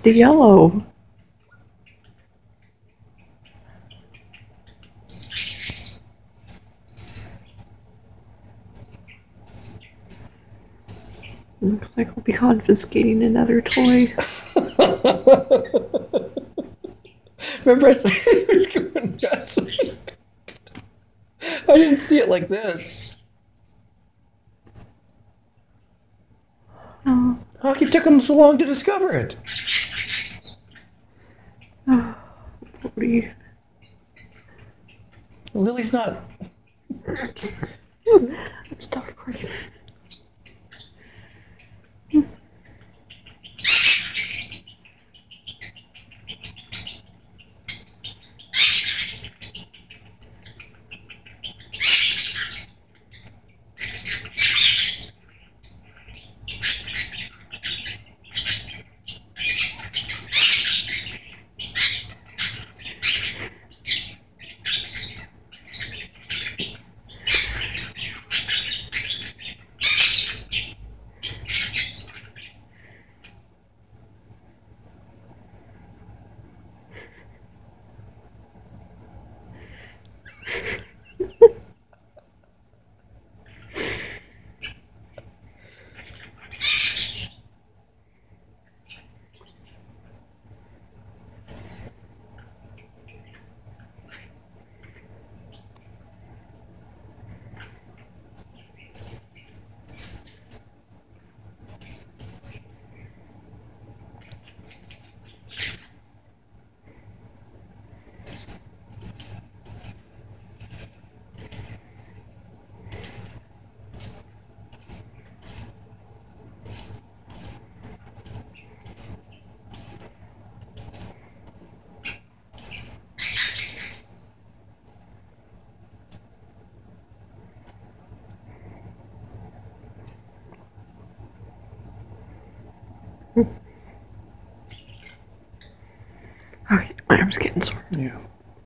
the yellow. Looks like we'll be confiscating another toy. Remember I said he was going nuts? I didn't see it like this. Oh. How come it took him so long to discover it? Budgie. Lily's not. I'm still recording. Okay, my arm's getting sore. Yeah.